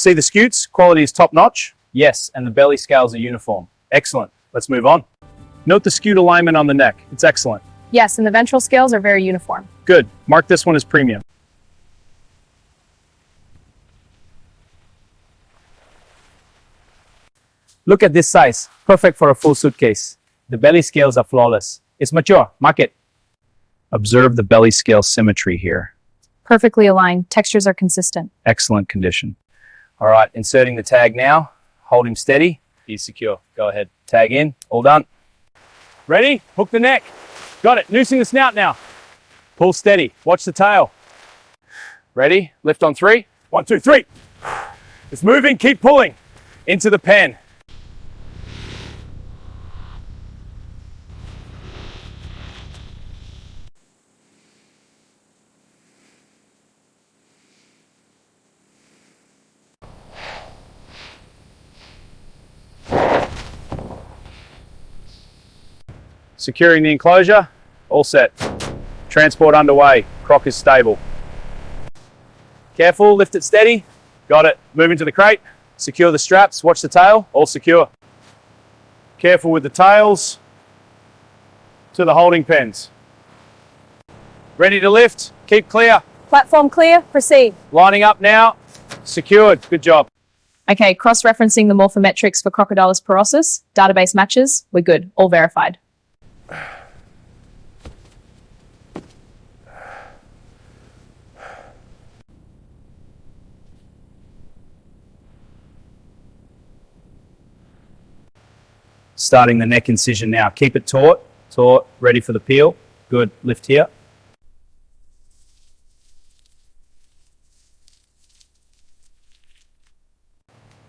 See the scutes? Quality is top notch? Yes, and the belly scales are uniform. Excellent. Let's move on. Note the scute alignment on the neck. It's excellent. Yes, and the ventral scales are very uniform. Good. Mark this one as premium. Look at this size. Perfect for a full suitcase. The belly scales are flawless. It's mature. Mark it. Observe the belly scale symmetry here. Perfectly aligned. Textures are consistent. Excellent condition. All right, inserting the tag now. Hold him steady. He's secure. Go ahead. Tag in. All done. Ready? Hook the neck. Got it. Noosing the snout now. Pull steady. Watch the tail. Ready? Lift on 3. 1, 2, 3. It's moving. Keep pulling. Into the pen. Securing the enclosure, all set. Transport underway, croc is stable. Careful, lift it steady. Got it. Moving to the crate. Secure the straps, watch the tail, all secure. Careful with the tails. To the holding pens. Ready to lift, keep clear. Platform clear, proceed. Lining up now, secured, good job. Okay, cross-referencing the morphometrics for Crocodile's porosus. Database matches, we're good, all verified. Starting the neck incision now. Keep it taut, ready for the peel. Good, lift here.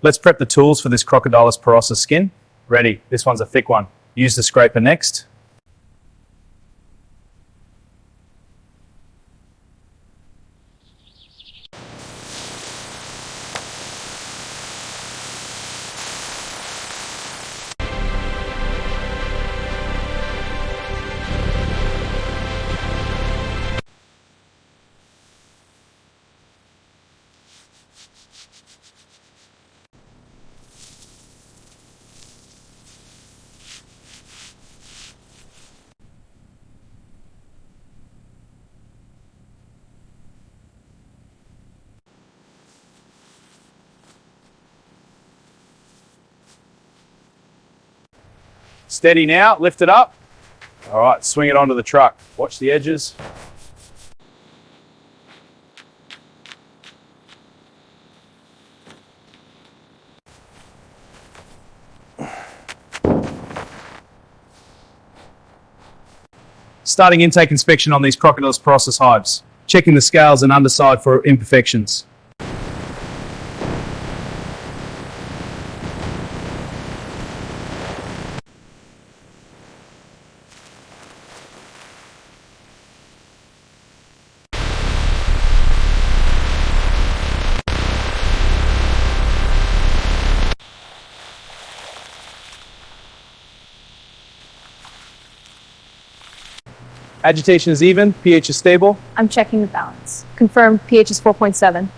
Let's prep the tools for this Crocodile's porosus skin. Ready, this one's a thick one. Use the scraper next. Steady now, lift it up. All right, swing it onto the truck. Watch the edges. Starting intake inspection on these Crocodile's porosus hives. Checking the scales and underside for imperfections. Agitation is even, pH is stable. I'm checking the balance. Confirm pH is 4.7.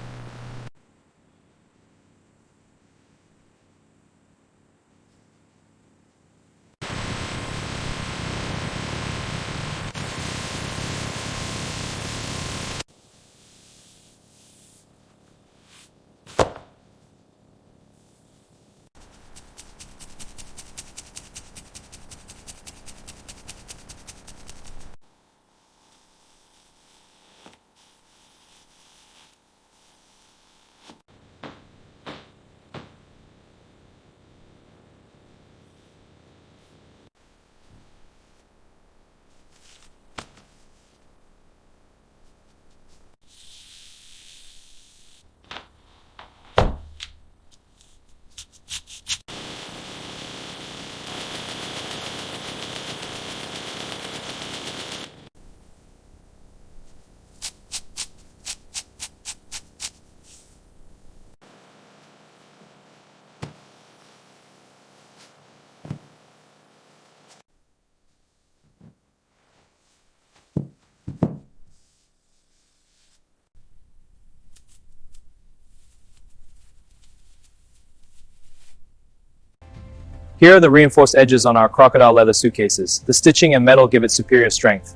Here are the reinforced edges on our Crocodile leather suitcases. The stitching and metal give it superior strength.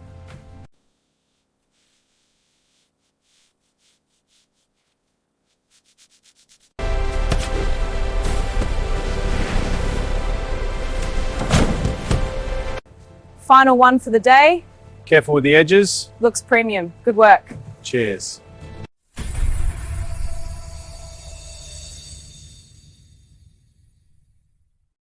Final one for the day. Careful with the edges. Looks premium. Good work. Cheers.